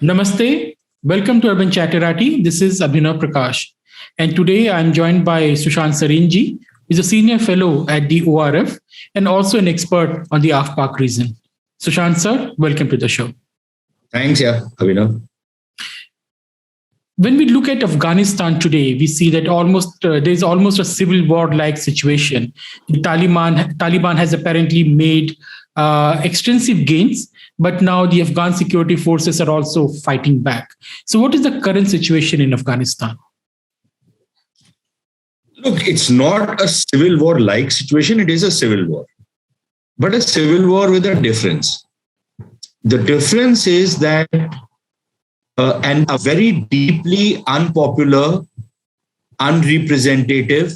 Namaste. Welcome to Urban Chatterati. This is Abhinav Prakash. And today I'm joined by Sushant Sarinji, who is a senior fellow at the ORF and also an expert on the AFPAC region. Sushant sir, welcome to the show. Thanks, Abhinav. When we look at Afghanistan today, we see that there's almost a civil war-like situation. The Taliban has apparently made extensive gains, but now the Afghan security forces are also fighting back. So, what is the current situation in Afghanistan? Look, it's not a civil war-like situation. It is a civil war, but a civil war with a difference. The difference is that and a very deeply unpopular, unrepresentative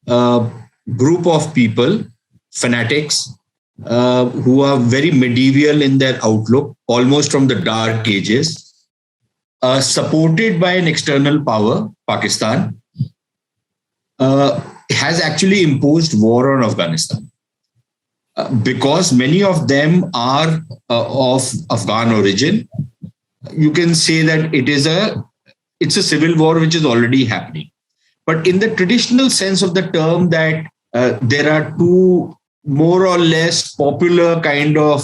group of people, fanatics, who are very medieval in their outlook, almost from the dark ages, supported by an external power, Pakistan, has actually imposed war on Afghanistan. Because many of them are of Afghan origin, you can say that it's a civil war which is already happening. But in the traditional sense of the term, that there are two more or less popular kind of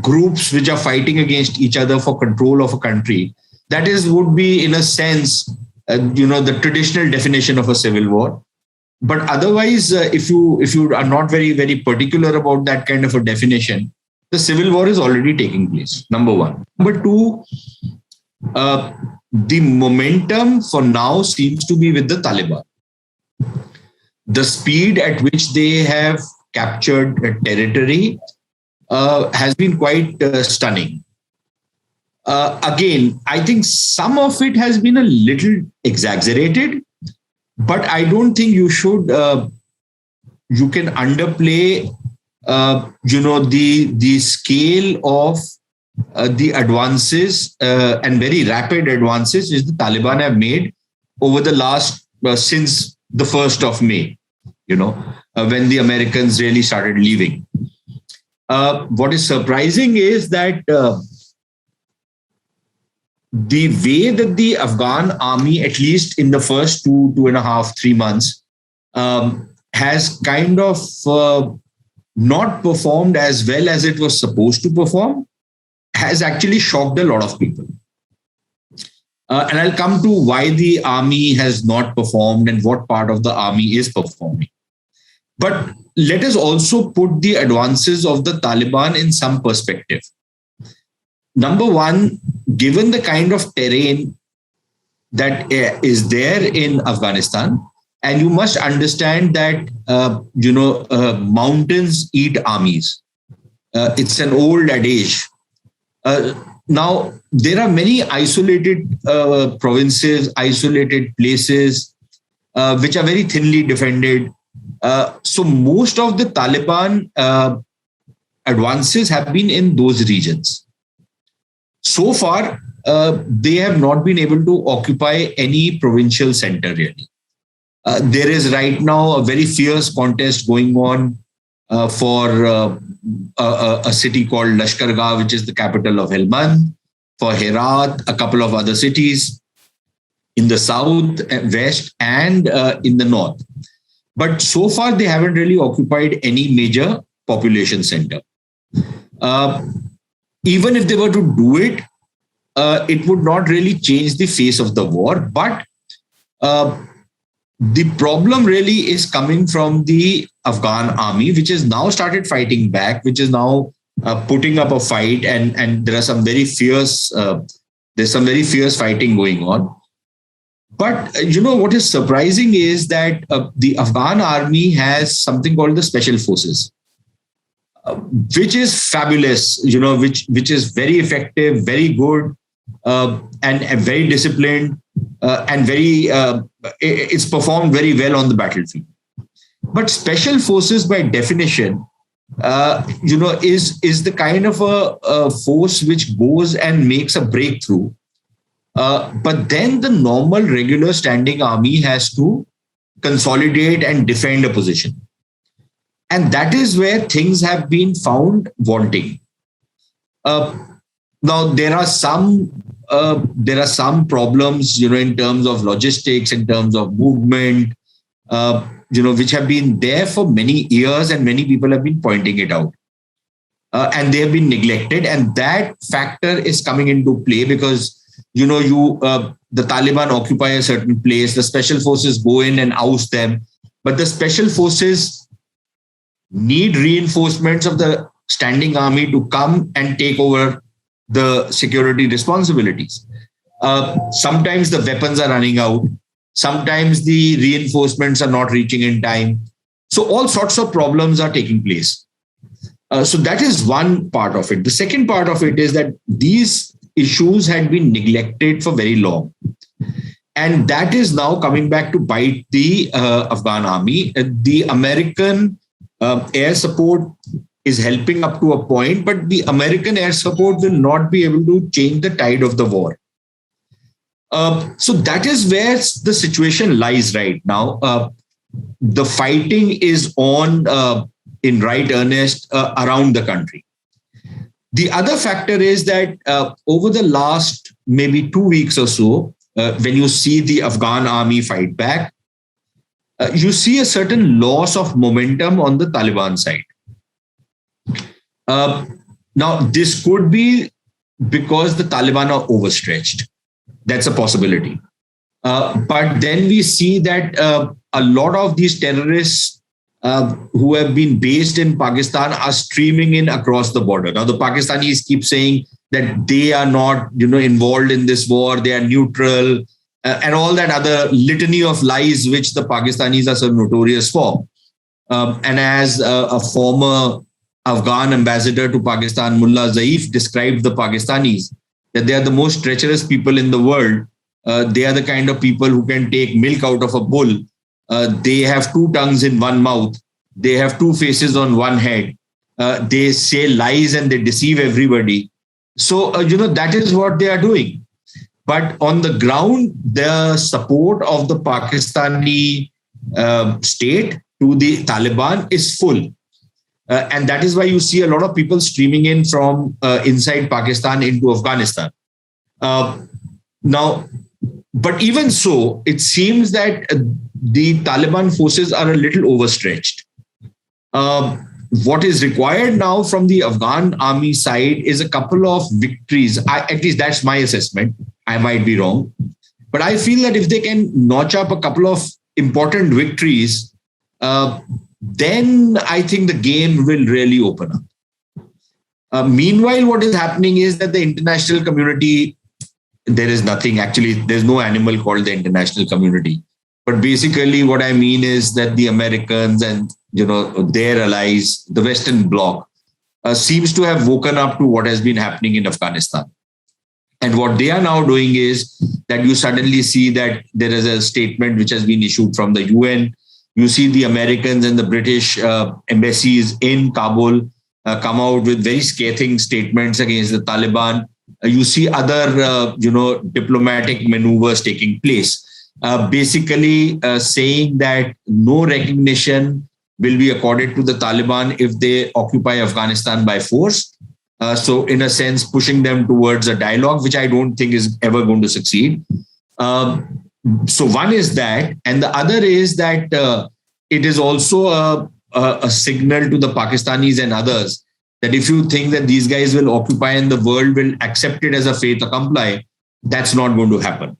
groups which are fighting against each other for control of a country, would be in a sense, the traditional definition of a civil war. But otherwise, if you are not very, very particular about that kind of a definition, the civil war is already taking place, number one. Number two, the momentum for now seems to be with the Taliban. The speed at which they have captured territory has been quite stunning. Again, I think some of it has been a little exaggerated, but I don't think you can underplay the scale of the advances and very rapid advances which the Taliban have made over the last since the 1st of May, when the Americans really started leaving. What is surprising is that the way that the Afghan army, at least in the first 2.5, 3 months, has kind of not performed as well as it was supposed to perform, has actually shocked a lot of people. And I'll come to why the army has not performed and what part of the army is performing. But let us also put the advances of the Taliban in some perspective. Number one, given the kind of terrain that is there in Afghanistan, and you must understand that, mountains eat armies. It's an old adage. Now, there are many isolated provinces, isolated places, which are very thinly defended. So most of the Taliban advances have been in those regions. So far, they have not been able to occupy any provincial center really. There is right now a very fierce contest going on for a city called Lashkargah, which is the capital of Helmand, for Herat, a couple of other cities in the south, west, and in the north. But so far, they haven't really occupied any major population center. Even if they were to do it, it would not really change the face of the war. But the problem really is coming from the Afghan army, which has now started fighting back, which is now putting up a fight, and there are some very fierce fighting going on. But what is surprising is that the Afghan army has something called the special forces, which is fabulous, which is very effective, very good, and very disciplined, and it's performed very well on the battlefield. But special forces, by definition, is the kind of a force which goes and makes a breakthrough. But then the normal, regular standing army has to consolidate and defend a position. And that is where things have been found wanting. Now there are some problems, in terms of logistics, in terms of movement, which have been there for many years, and many people have been pointing it out. And they have been neglected, and that factor is coming into play because the Taliban occupy a certain place, the special forces go in and oust them, but the special forces need reinforcements of the standing army to come and take over the security responsibilities. Sometimes the weapons are running out, sometimes the reinforcements are not reaching in time, so all sorts of problems are taking place. So that is one part of it. The second part of it is that these issues had been neglected for very long. And that is now coming back to bite the Afghan army. The American air support is helping up to a point, but the American air support will not be able to change the tide of the war. So that is where the situation lies right now. The fighting is on in right earnest around the country. The other factor is that over the last maybe 2 weeks or so, when you see the Afghan army fight back, you see a certain loss of momentum on the Taliban side. Now, this could be because the Taliban are overstretched. That's a possibility. But then we see that a lot of these terrorists who have been based in Pakistan are streaming in across the border. Now, the Pakistanis keep saying that they are not, involved in this war. They are neutral, and all that other litany of lies which the Pakistanis are so notorious for. And as a former Afghan ambassador to Pakistan, Mullah Zaif, described the Pakistanis, that they are the most treacherous people in the world. They are the kind of people who can take milk out of a bull. They have two tongues in one mouth. They have two faces on one head. They say lies and they deceive everybody. So, that is what they are doing. But on the ground, the support of the Pakistani state to the Taliban is full. And that is why you see a lot of people streaming in from inside Pakistan into Afghanistan. Now, but even so, it seems that the Taliban forces are a little overstretched. What is required now from the Afghan army side is a couple of victories. At least that's my assessment. I might be wrong. But I feel that if they can notch up a couple of important victories, then I think the game will really open up. Meanwhile, what is happening is that the international community, there is nothing, actually, there's no animal called the international community. But basically what I mean is that the Americans and, their allies, the Western Bloc, seems to have woken up to what has been happening in Afghanistan. And what they are now doing is that you suddenly see that there is a statement which has been issued from the UN. You see the Americans and the British embassies in Kabul come out with very scathing statements against the Taliban. You see other, diplomatic maneuvers taking place, basically saying that no recognition will be accorded to the Taliban if they occupy Afghanistan by force. So in a sense, pushing them towards a dialogue, which I don't think is ever going to succeed. So one is that, and the other is that it is also a signal to the Pakistanis and others that if you think that these guys will occupy and the world will accept it as a fait accompli, that's not going to happen.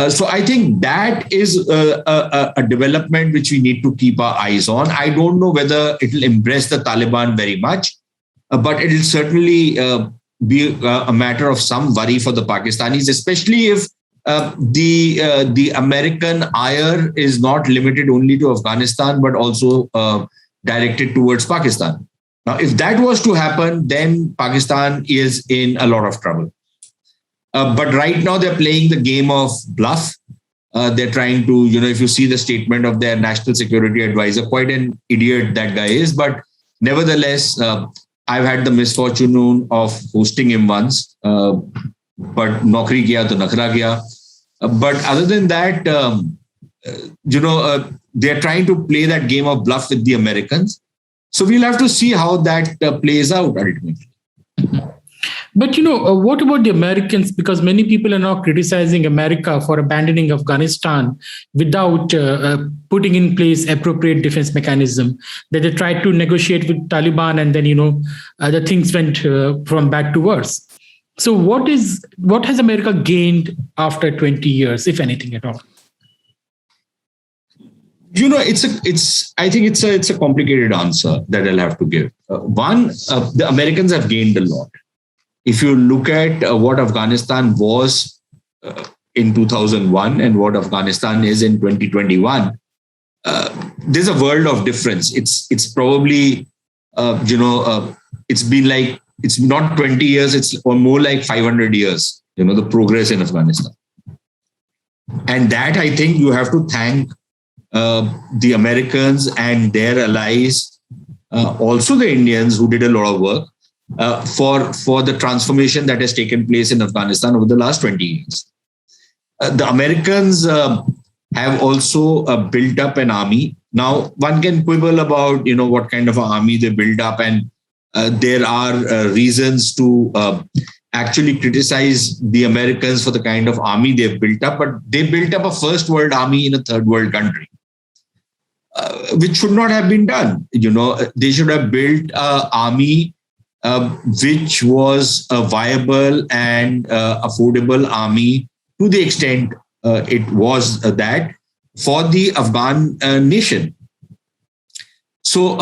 So I think that is a development which we need to keep our eyes on. I don't know whether it will impress the Taliban very much, but it will certainly be a matter of some worry for the Pakistanis, especially if the American ire is not limited only to Afghanistan, but also directed towards Pakistan. Now, if that was to happen, then Pakistan is in a lot of trouble. But right now they're playing the game of bluff. They're trying to, if you see the statement of their national security advisor, quite an idiot that guy is. But nevertheless, I've had the misfortune of hosting him once. But naukri kiya to nakhra kiya. But other than that, they're trying to play that game of bluff with the Americans. So we'll have to see how that plays out ultimately. But what about the Americans? Because many people are now criticizing America for abandoning Afghanistan without putting in place appropriate defense mechanism. That they tried to negotiate with Taliban, and then the things went from bad to worse. So what has America gained after 20 years, if anything at all? I think it's a complicated answer that I'll have to give. One, the Americans have gained a lot. If you look at what Afghanistan was in 2001 and what Afghanistan is in 2021, there's a world of difference. It's probably, it's been like, it's not 20 years, it's more like 500 years, the progress in Afghanistan. And that, I think, you have to thank the Americans and their allies, also the Indians who did a lot of work, for the transformation that has taken place in Afghanistan over the last 20 years. The Americans have also built up an army. Now, one can quibble about what kind of an army they built up, and there are reasons to actually criticize the Americans for the kind of army they've built up, but they built up a first world army in a third world country, which should not have been done. They should have built an army which was a viable and affordable army to the extent it was that for the Afghan nation. So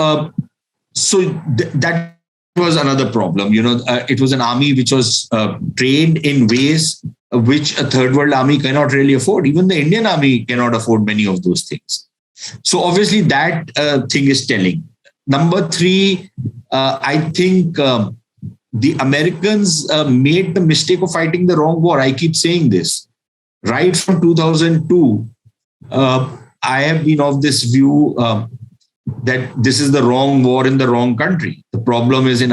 that was another problem. It was an army which was trained in ways which a third world army cannot really afford. Even the Indian army cannot afford many of those things. So obviously that thing is telling. Number three, I think the Americans made the mistake of fighting the wrong war. I keep saying this. Right from 2002, I have been of this view that this is the wrong war in the wrong country. The problem is in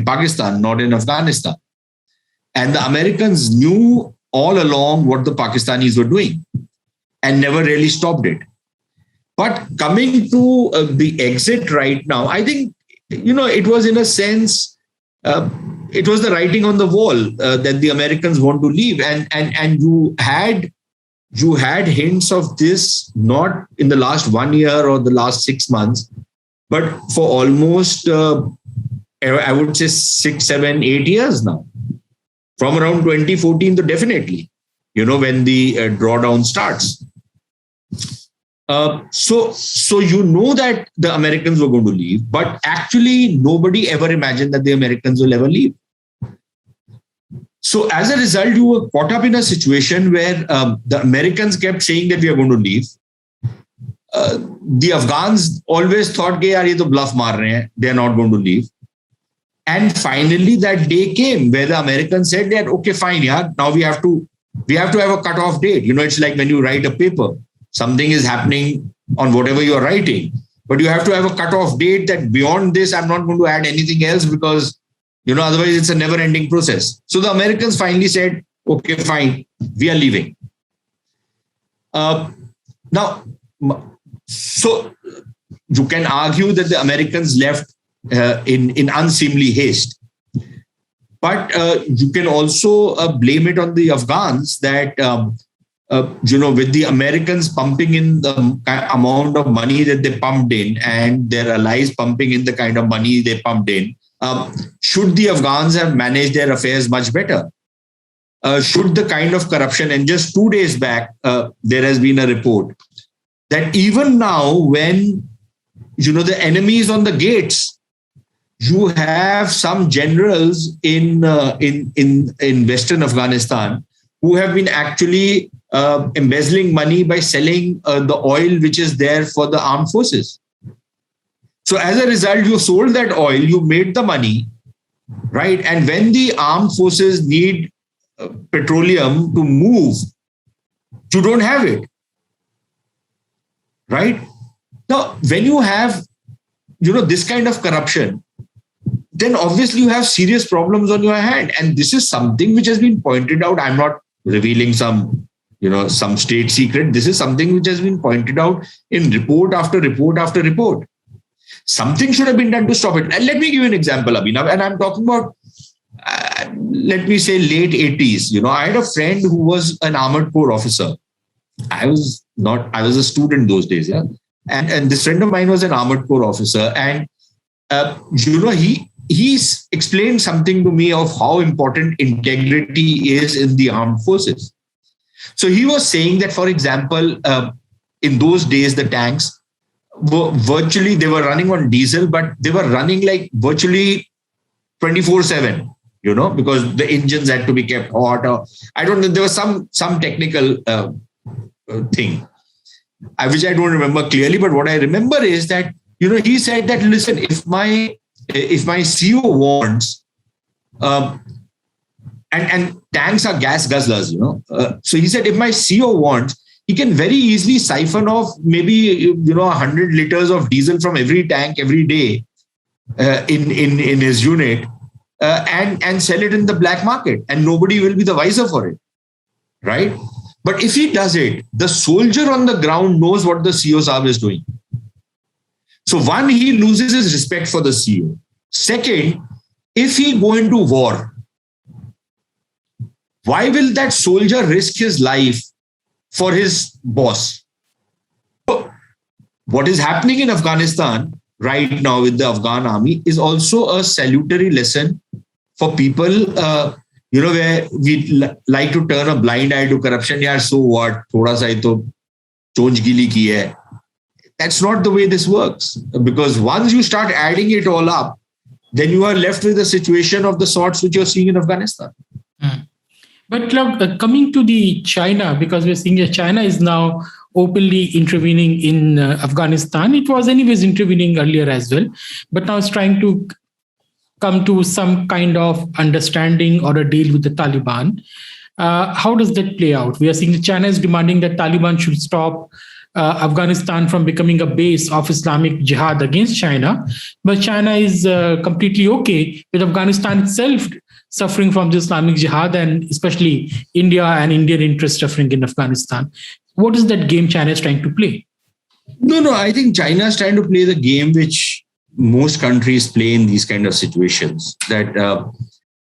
Pakistan, not in Afghanistan. And the Americans knew all along what the Pakistanis were doing and never really stopped it. But coming to the exit right now, I think, it was in a sense, it was the writing on the wall that the Americans want to leave. And you had hints of this, not in the last 1 year or the last 6 months, but for almost, I would say 6, 7, 8 years now. From around 2014 to definitely, when the drawdown starts. So that the Americans were going to leave, but actually nobody ever imagined that the Americans will ever leave. So as a result, you were caught up in a situation where the Americans kept saying that we are going to leave. The Afghans always thought, "Yaar, ye to bluff maar rahe hain. They are not going to leave." And finally, that day came where the Americans said that, "Okay, fine, yeah. Now we have to have a cutoff date." It's like when you write a paper. Something is happening on whatever you're writing, but you have to have a cutoff date that beyond this, I'm not going to add anything else because, otherwise it's a never ending process. So the Americans finally said, "Okay, fine, we are leaving." Now, so you can argue that the Americans left in unseemly haste. But you can also blame it on the Afghans that, with the Americans pumping in the amount of money that they pumped in and their allies pumping in the kind of money they pumped in, should the Afghans have managed their affairs much better? Should the kind of corruption, and just 2 days back, there has been a report that even now when, the enemy is on the gates, you have some generals in Western Afghanistan who have been actually embezzling money by selling the oil which is there for the armed forces. So as a result, you sold that oil, you made the money, right? And when the armed forces need petroleum to move, you don't have it, right? Now, when you have, this kind of corruption, then obviously you have serious problems on your hand. And this is something which has been pointed out. I'm not revealing some state secret. This is something which has been pointed out in report after report after report. Something should have been done to stop it. And let me give you an example, Abhinav. And I'm talking about, let me say late 80s. I had a friend who was an armored corps officer. I was a student those days, yeah. And this friend of mine was an armored corps officer, and he explained something to me of how important integrity is in the armed forces. So he was saying that, for example, in those days, the tanks were they were running on diesel, but they were running like virtually 24/7, because the engines had to be kept hot. Or I don't know, there was some technical thing, which I don't remember clearly. But what I remember is that, he said that, listen, if my CO wants, and tanks are gas guzzlers, so he said, if my CO wants, he can very easily siphon off maybe 100 liters of diesel from every tank every day in his unit, and sell it in the black market, and nobody will be the wiser for it, right? But if he does it, the soldier on the ground knows what the CO Saab is doing. So one, he loses his respect for the CO. Second, if he go into war, why will that soldier risk his life for his boss? What is happening in Afghanistan right now with the Afghan army is also a salutary lesson for people, where we like to turn a blind eye to corruption. Yeah, so what? Thoda sa hi to chonchgili ki hai. That's not the way this works. Because once you start adding it all up, then you are left with a situation of the sorts which you're seeing in Afghanistan. But coming to the China, because we're seeing that China is now openly intervening in Afghanistan. It was anyways intervening earlier as well, but now it's trying to come to some kind of understanding or a deal with the Taliban. How does that play out? We are seeing that China is demanding that Taliban should stop Afghanistan from becoming a base of Islamic Jihad against China, but China is completely okay with Afghanistan itself suffering from the Islamic Jihad, and especially India and Indian interests suffering in Afghanistan. What is that game China is trying to play? No, I think China is trying to play the game which most countries play in these kind of situations, that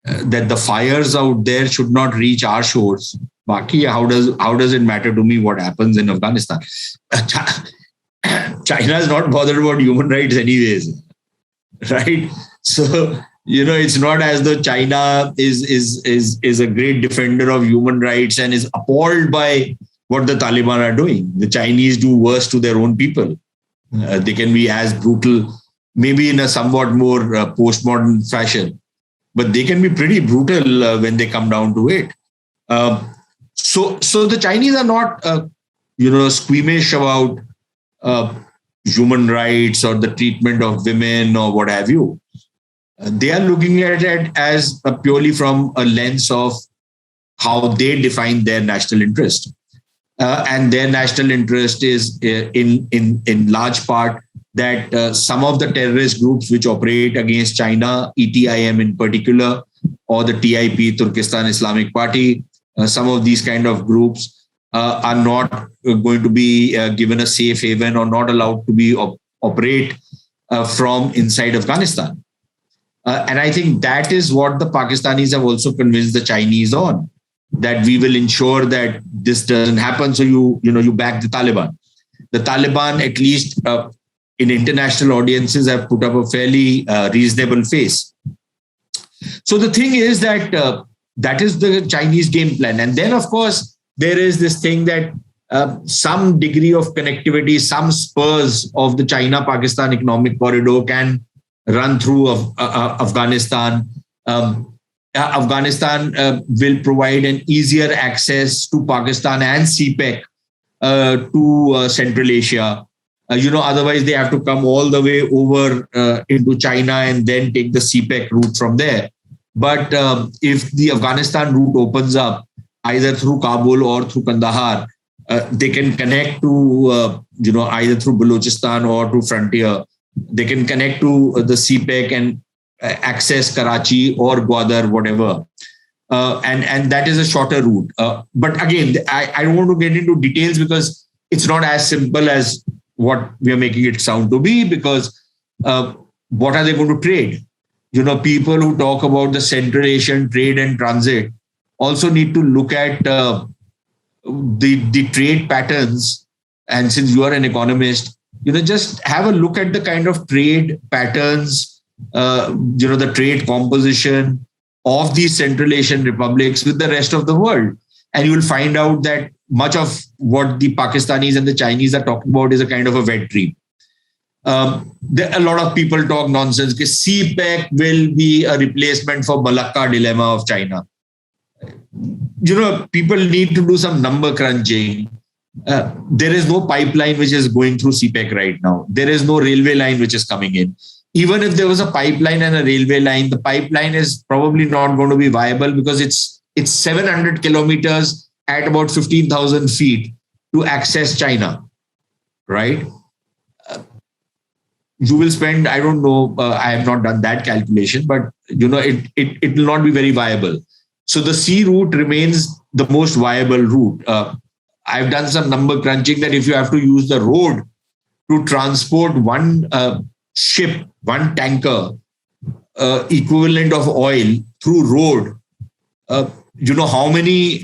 the fires out there should not reach our shores. Baki, how does it matter to me what happens in Afghanistan? China is not bothered about human rights anyways, right? So, it's not as though China is a great defender of human rights and is appalled by what the Taliban are doing. The Chinese do worse to their own people. They can be as brutal, maybe in a somewhat more postmodern fashion, but they can be pretty brutal when they come down to it. So the Chinese are not, squeamish about human rights or the treatment of women or what have you. They are looking at it as purely from a lens of how they define their national interest. And their national interest is in large part that some of the terrorist groups which operate against China, ETIM in particular, or the TIP, Turkestan Islamic Party, some of these kind of groups are not going to be given a safe haven or not allowed to be operate from inside Afghanistan. And I think that is what the Pakistanis have also convinced the Chinese on, that we will ensure that this doesn't happen. So you back the Taliban. The Taliban, at least in international audiences, have put up a fairly reasonable face. So the thing is that that is the Chinese game plan. And then, of course, there is this thing that some degree of connectivity, some spurs of the China-Pakistan economic corridor can run through Afghanistan. Afghanistan will provide an easier access to Pakistan and CPEC to Central Asia. Otherwise they have to come all the way over into China and then take the CPEC route from there. But if the Afghanistan route opens up either through Kabul or through Kandahar, they can connect to, either through Balochistan or to frontier. They can connect to the CPEC and access Karachi or Gwadar, whatever. And that is a shorter route. But again, I don't want to get into details because it's not as simple as what we are making it sound to be, because what are they going to trade? people who talk about the Central Asian trade and transit also need to look at the trade patterns. And since you are an economist, just have a look at the kind of trade patterns, the trade composition of these Central Asian republics with the rest of the world. And you will find out that much of what the Pakistanis and the Chinese are talking about is a kind of a wet dream. A lot of people talk nonsense. CPEC will be a replacement for Malacca dilemma of China. People need to do some number crunching. There is no pipeline which is going through CPEC right now. There is no railway line which is coming in. Even if there was a pipeline and a railway line, the pipeline is probably not going to be viable because it's 700 kilometers at about 15,000 feet to access China, right? You will spend, I don't know, I have not done that calculation, but it will not be very viable. So the sea route remains the most viable route. I've done some number crunching that if you have to use the road to transport one ship, one tanker, equivalent of oil through road, how many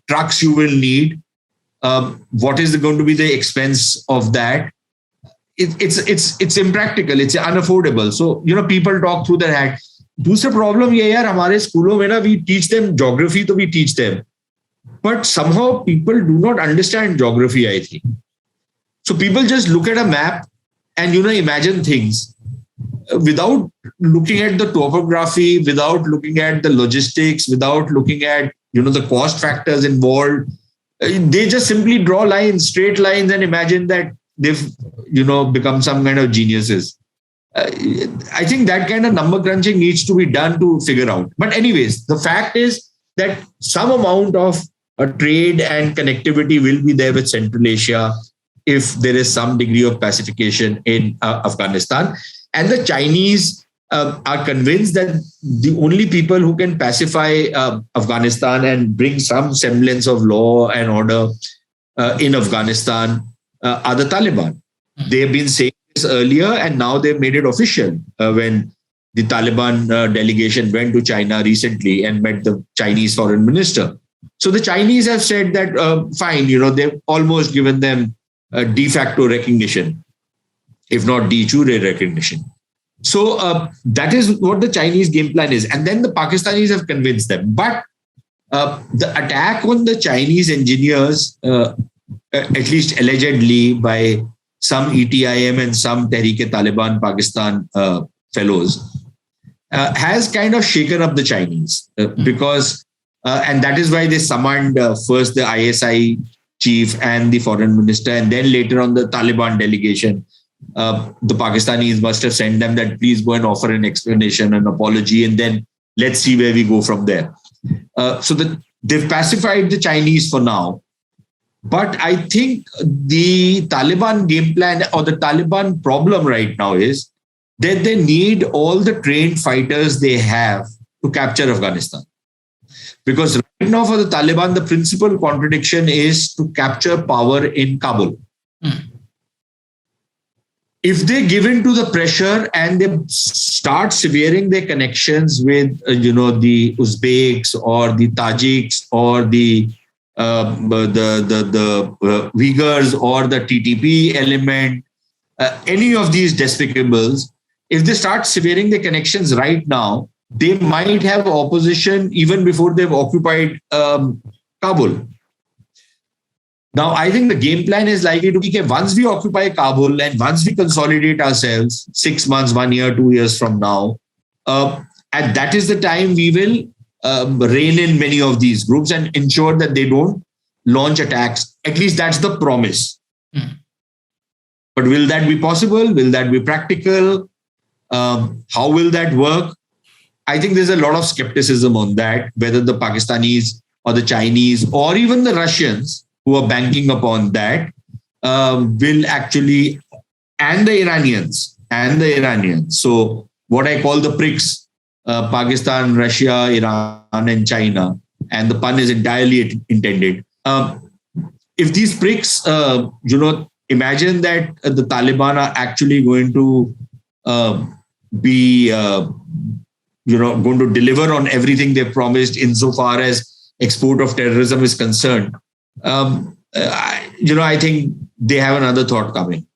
trucks you will need, what is going to be the expense of that. It's impractical, it's unaffordable. So, people talk through their hat. दूसरा problem ये यार हमारे स्कूलों में ना we teach them geography, तो we teach them. But somehow people do not understand geography, I think. So people just look at a map and, imagine things without looking at the topography, without looking at the logistics, without looking at, the cost factors involved. They just simply draw lines, straight lines, and imagine that they've, become some kind of geniuses. I think that kind of number crunching needs to be done to figure out. But anyways, the fact is that some amount of trade and connectivity will be there with Central Asia if there is some degree of pacification in Afghanistan. And the Chinese are convinced that the only people who can pacify Afghanistan and bring some semblance of law and order in Afghanistan are the Taliban. They've been saying this earlier, and now they've made it official when the Taliban delegation went to China recently and met the Chinese foreign minister. So the Chinese have said that, fine, they've almost given them de facto recognition, if not de jure recognition. So that is what the Chinese game plan is. And then the Pakistanis have convinced them. But the attack on the Chinese engineers, at least allegedly by some ETIM and some Tehreek-e-Taliban Pakistan fellows, has kind of shaken up the Chinese because, and that is why they summoned first the ISI chief and the foreign minister, and then later on the Taliban delegation. The Pakistanis must have sent them that please go and offer an explanation, an apology, and then let's see where we go from there. So they've pacified the Chinese for now. But I think the Taliban game plan or the Taliban problem right now is that they need all the trained fighters they have to capture Afghanistan. Because right now for the Taliban, the principal contradiction is to capture power in Kabul. If they give in to the pressure and they start severing their connections with, the Uzbeks or the Tajiks or the Uyghurs or the TTP element, any of these despicables, if they start severing their connections right now, they might have opposition even before they've occupied Kabul. Now, I think the game plan is likely to be that once we occupy Kabul and once we consolidate ourselves 6 months, 1 year, 2 years from now, and that is the time we will rein in many of these groups and ensure that they don't launch attacks. At least that's the promise. But will that be possible? Will that be practical? How will that work? I think there's a lot of skepticism on that, whether the Pakistanis or the Chinese or even the Russians who are banking upon that will actually, and the Iranians. So what I call the BRICS, Pakistan, Russia, Iran, and China, and the pun is entirely intended. If these BRICS, imagine that the Taliban are actually going to be going to deliver on everything they promised insofar as export of terrorism is concerned, I think they have another thought coming.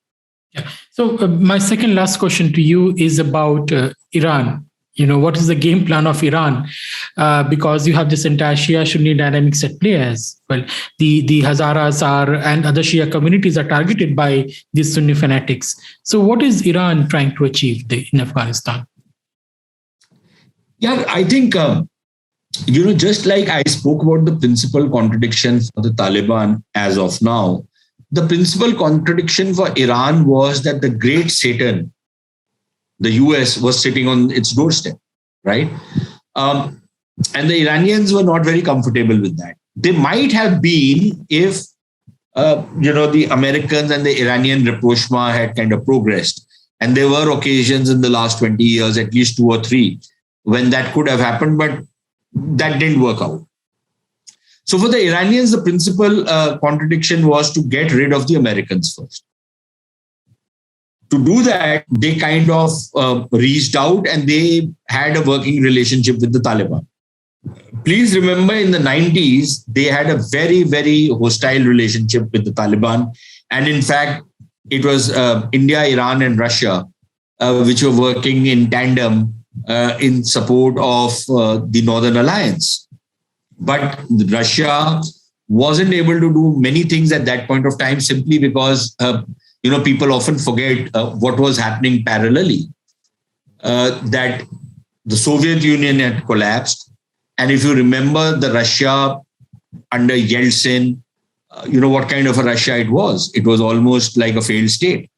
Yeah. So my second last question to you is about Iran. What is the game plan of Iran? Because you have this entire Shia-Sunni dynamics at play as well. The Hazaras and other Shia communities are targeted by these Sunni fanatics. So what is Iran trying to achieve in Afghanistan? Yeah, I think, just like I spoke about the principal contradiction for the Taliban as of now, the principal contradiction for Iran was that the great Satan, the US, was sitting on its doorstep, right? And the Iranians were not very comfortable with that. They might have been if, the Americans and the Iranian rapprochement had kind of progressed. And there were occasions in the last 20 years, at least 2 or 3, when that could have happened, but that didn't work out. So for the Iranians, the principal contradiction was to get rid of the Americans first. To do that, they kind of reached out and they had a working relationship with the Taliban. Please remember, in the 90s, they had a very, very hostile relationship with the Taliban. And in fact, it was India, Iran, and Russia which were working in tandem in support of the Northern Alliance. But Russia wasn't able to do many things at that point of time simply because, people often forget what was happening parallelly, that the Soviet Union had collapsed. And if you remember the Russia under Yeltsin, what kind of a Russia it was. It was almost like a failed state.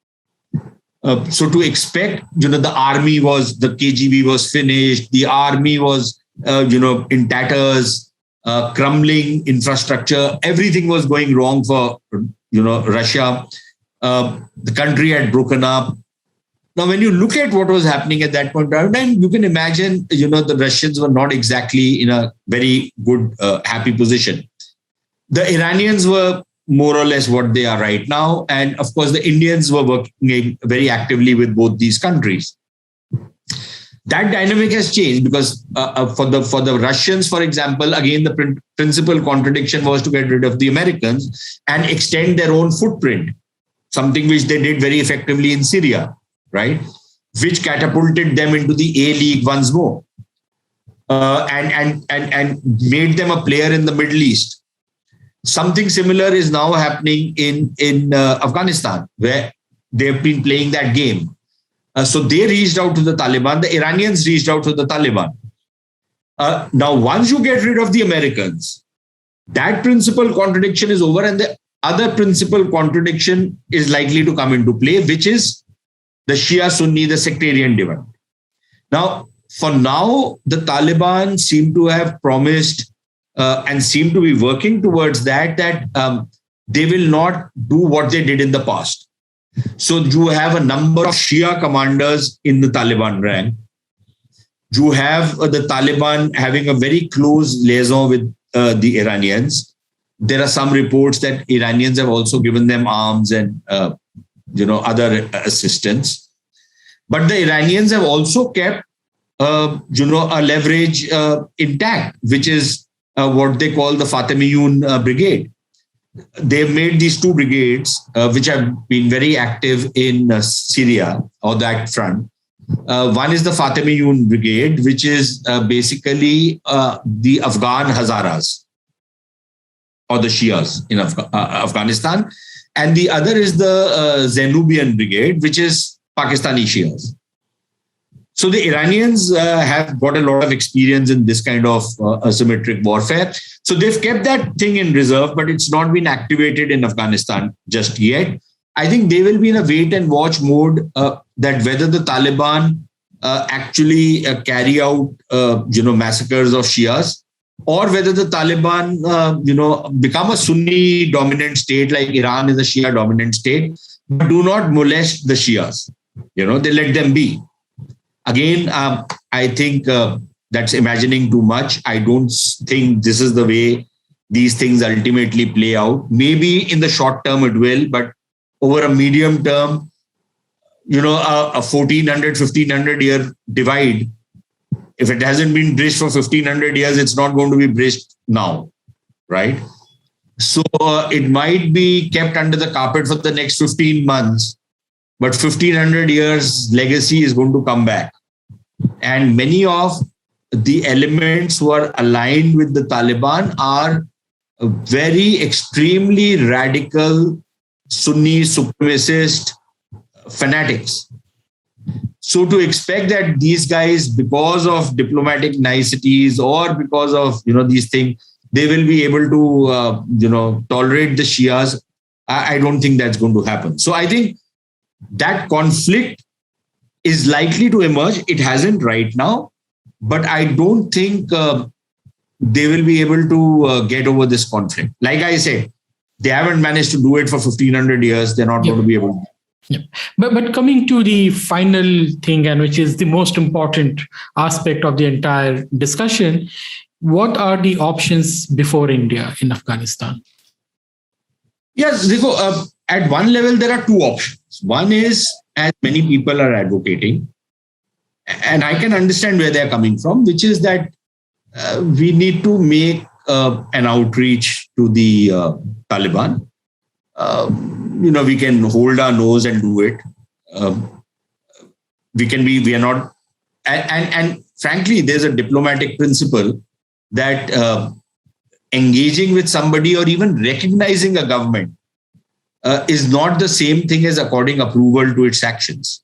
So to expect, the army the KGB was finished, the army was, in tatters, crumbling infrastructure, everything was going wrong for, Russia. The country had broken up. Now, when you look at what was happening at that point in time, you can imagine, the Russians were not exactly in a very good, happy position. The Iranians were more or less what they are right now. And of course, the Indians were working very actively with both these countries. That dynamic has changed because for the Russians, for example, again, the principal contradiction was to get rid of the Americans and extend their own footprint, something which they did very effectively in Syria, right? Which catapulted them into the A League once more, and made them a player in the Middle East. Something similar is now happening in Afghanistan, where they've been playing that game. So they reached out to the Taliban. The Iranians reached out to the Taliban. Now, once you get rid of the Americans, that principal contradiction is over, and the other principal contradiction is likely to come into play, which is the Shia-Sunni, the sectarian divide. Now, for now, the Taliban seem to have promised and seem to be working towards that they will not do what they did in the past. So you have a number of Shia commanders in the Taliban rank. You have the Taliban having a very close liaison with the Iranians. There are some reports that Iranians have also given them arms and other assistance. But the Iranians have also kept a leverage intact, which is what they call the Fatemiyun Brigade. They've made these 2 brigades, which have been very active in Syria or that front. One is the Fatemiyun Brigade, which is basically the Afghan Hazaras or the Shias in Afghanistan. And the other is the Zainubian Brigade, which is Pakistani Shias. So the Iranians have got a lot of experience in this kind of asymmetric warfare. So they've kept that thing in reserve, but it's not been activated in Afghanistan just yet. I think they will be in a wait and watch mode that whether the Taliban actually carry out, massacres of Shias, or whether the Taliban, become a Sunni dominant state like Iran is a Shia dominant state, but do not molest the Shias. They let them be. Again, I think that's imagining too much. I don't think this is the way these things ultimately play out. Maybe in the short term it will, but over a medium term, a 1400, 1500 year divide If it hasn't been bridged for 1500 years, it's not going to be bridged now, right? So it might be kept under the carpet for the next 15 months, but 1500 years legacy is going to come back. And many of the elements who are aligned with the Taliban are very extremely radical Sunni supremacist fanatics. So to expect that these guys, because of diplomatic niceties or because of these things, they will be able to tolerate the Shias, I don't think that's going to happen. So I think that conflict is likely to emerge. It hasn't right now, but I don't think they will be able to get over this conflict. Like I said, they haven't managed to do it for 1500 years. They're not going to be able to. Yeah. But coming to the final thing, and which is the most important aspect of the entire discussion, what are the options before India in Afghanistan? Yes, Rico, at one level, there are two options. One is, as many people are advocating, and I can understand where they're coming from, which is that we need to make an outreach to the Taliban. We can hold our nose and do it. We are not, and frankly, there's a diplomatic principle that engaging with somebody or even recognizing a government is not the same thing as according approval to its actions.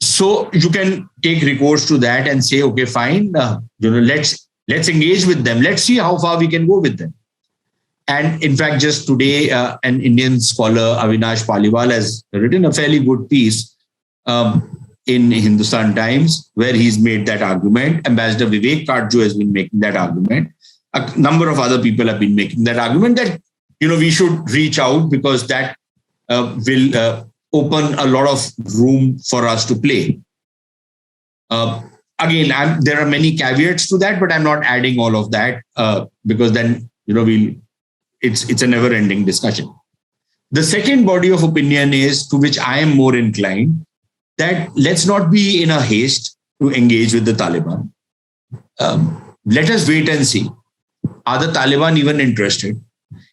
So you can take recourse to that and say, okay, fine, let's engage with them. Let's see how far we can go with them. And in fact, just today, an Indian scholar, Avinash Paliwal, has written a fairly good piece in Hindustan Times, where he's made that argument. Ambassador Vivek Kajju has been making that argument. A number of other people have been making that argument that, we should reach out because that will open a lot of room for us to play. Again, there are many caveats to that, but I'm not adding all of that because then, it's a never-ending discussion. The second body of opinion is, to which I am more inclined, that let's not be in a haste to engage with the Taliban. Let us wait and see. Are the Taliban even interested?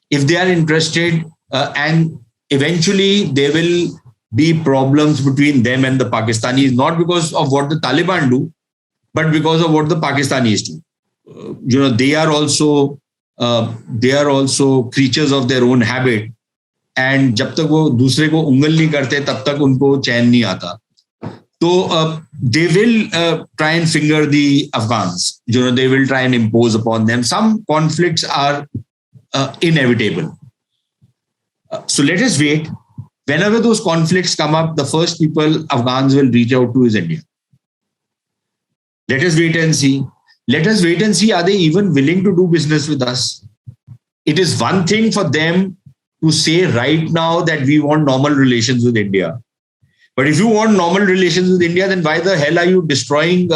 If they are interested, and eventually there will be problems between them and the Pakistanis, not because of what the Taliban do, but because of what the Pakistanis do. They are also creatures of their own habit, and जब तक वो दूसरे को उंगल नहीं करते तब तक उनको चैन नहीं आता. So they will try and finger the Afghans. They will try and impose upon them. Some conflicts are inevitable. So let us wait. Whenever those conflicts come up, the first people Afghans will reach out to is India. Let us wait and see. Let us wait and see, are they even willing to do business with us? It is one thing for them to say right now that we want normal relations with India. But if you want normal relations with India, then why the hell are you destroying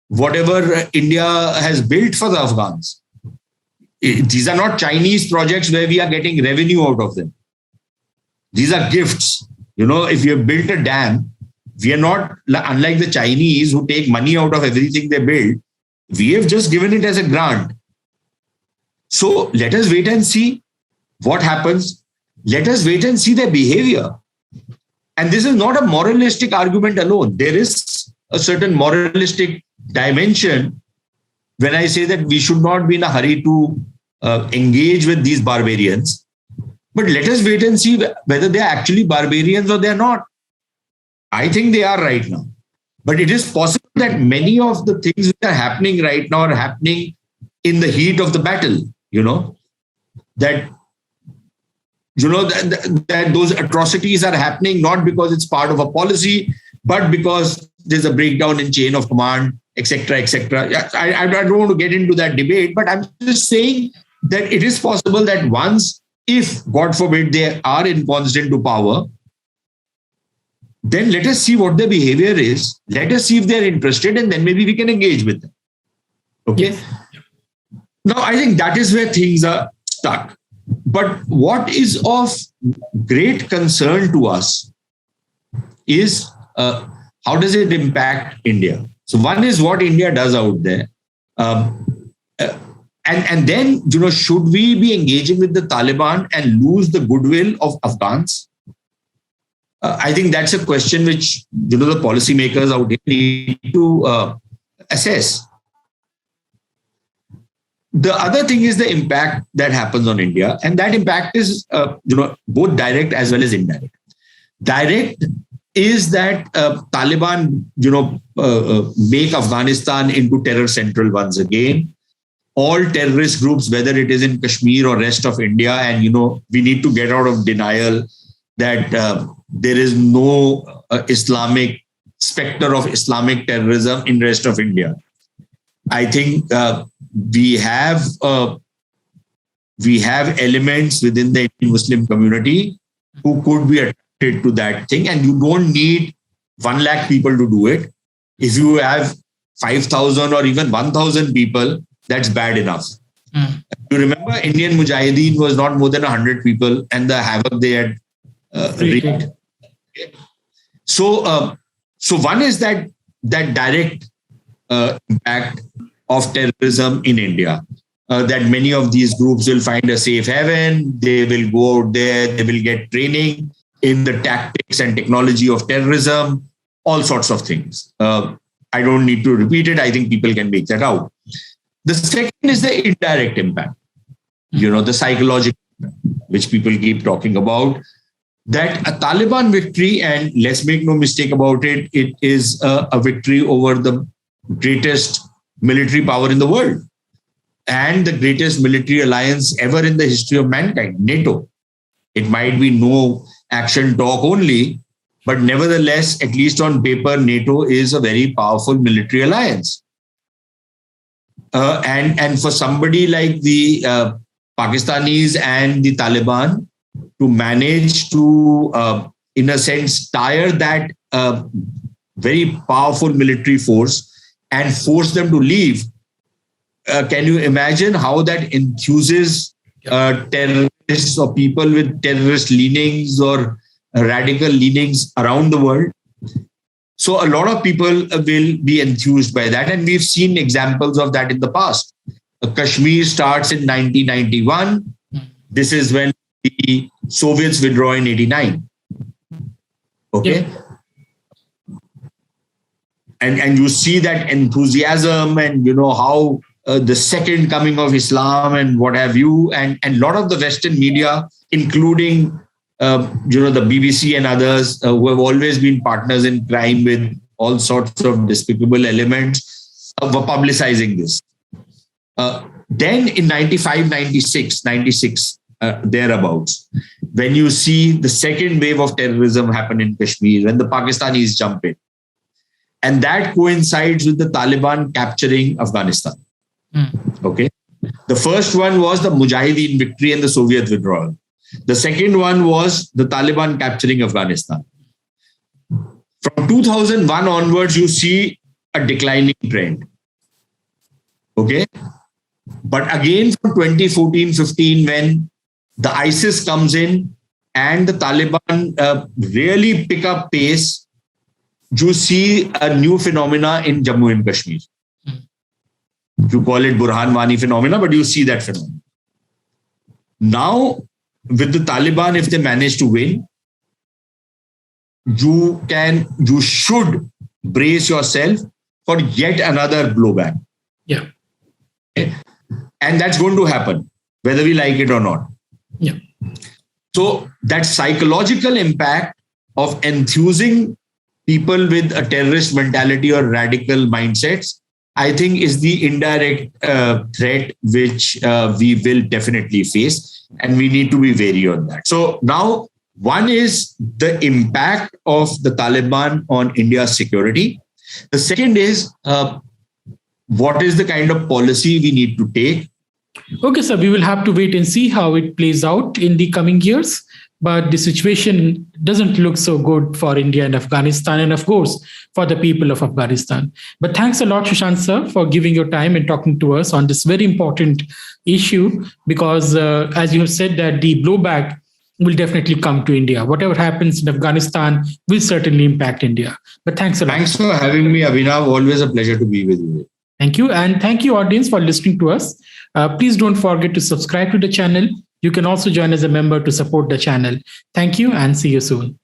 whatever India has built for the Afghans? These are not Chinese projects where we are getting revenue out of them. These are gifts. If you have built a dam, we are not, unlike the Chinese who take money out of everything they build, we have just given it as a grant. So let us wait and see what happens. Let us wait and see their behavior. And this is not a moralistic argument alone. There is a certain moralistic dimension when I say that we should not be in a hurry to engage with these barbarians. But let us wait and see whether they are actually barbarians or they are not. I think they are right now. But it is possible that many of the things which are happening right now are happening in the heat of the battle, that those atrocities are happening not because it's part of a policy, but because there's a breakdown in chain of command, etc., etc. I don't want to get into that debate, but I'm just saying that it is possible that once, if God forbid they are inconstant into power, then let us see what their behavior is. Let us see if they're interested, and then maybe we can engage with them. Okay. Yes. Now, I think that is where things are stuck. But what is of great concern to us is how does it impact India? So one is what India does out there. And then, should we be engaging with the Taliban and lose the goodwill of Afghans? I think that's a question which, the policymakers out here need to assess. The other thing is the impact that happens on India. And that impact is, both direct as well as indirect. Direct is that Taliban, make Afghanistan into terror central once again. All terrorist groups, whether it is in Kashmir or rest of India, and we need to get out of denial that there is no Islamic specter of Islamic terrorism in rest of India. I think we have elements within the Indian Muslim community who could be attracted to that thing, and you don't need 1 lakh people to do it. If you have 5,000 or even 1,000 people, that's bad enough. You remember, Indian Mujahideen was not more than 100 people, and the havoc they had wreaked. So one is that direct impact of terrorism in India, that many of these groups will find a safe haven. They will go out there, they will get training in the tactics and technology of terrorism, all sorts of things. I don't need to repeat it. I think people can make that out. The second is the indirect impact, the psychological impact, which people keep talking about, that a Taliban victory, and let's make no mistake about it, it is a victory over the greatest military power in the world and the greatest military alliance ever in the history of mankind, NATO. It might be no action talk only, but nevertheless, at least on paper, NATO is a very powerful military alliance. And for somebody like the Pakistanis and the Taliban to manage to, in a sense, tire that very powerful military force and force them to leave, can you imagine how that enthuses terrorists or people with terrorist leanings or radical leanings around the world? So a lot of people will be enthused by that. And we've seen examples of that in the past. Kashmir starts in 1991. This is when the Soviets withdraw in 89. Okay. Yeah. And you see that enthusiasm and, how the second coming of Islam and what have you. And a lot of the Western media, including the BBC and others who have always been partners in crime with all sorts of despicable elements, were publicizing this. Then in 95, 96, thereabouts, when you see the second wave of terrorism happen in Kashmir, when the Pakistanis jump in, and that coincides with the Taliban capturing Afghanistan. Okay. The first one was the Mujahideen victory and the Soviet withdrawal. The second one was the Taliban capturing Afghanistan. From 2001 onwards, you see a declining trend. Okay. But again, from 2014-15, when the ISIS comes in and the Taliban really pick up pace, you see a new phenomena in Jammu and Kashmir. You call it Burhan Wani phenomena, but you see that phenomenon. Now, with the Taliban, if they manage to win, you should brace yourself for yet another blowback. Yeah. And that's going to happen, whether we like it or not. Yeah. So that psychological impact of enthusing people with a terrorist mentality or radical mindsets, I think, is the indirect threat which we will definitely face, and we need to be wary on that. So now, one is the impact of the Taliban on India's security. The second is what is the kind of policy we need to take. Okay, sir, we will have to wait and see how it plays out in the coming years. But the situation doesn't look so good for India and Afghanistan, and of course, for the people of Afghanistan. But thanks a lot, Sushant sir, for giving your time and talking to us on this very important issue, because as you have said, that the blowback will definitely come to India. Whatever happens in Afghanistan will certainly impact India. But thanks a lot. Thanks for having me, Abhinav. Always a pleasure to be with you. Thank you. And thank you, audience, for listening to us. Please don't forget to subscribe to the channel. You can also join as a member to support the channel. Thank you and see you soon.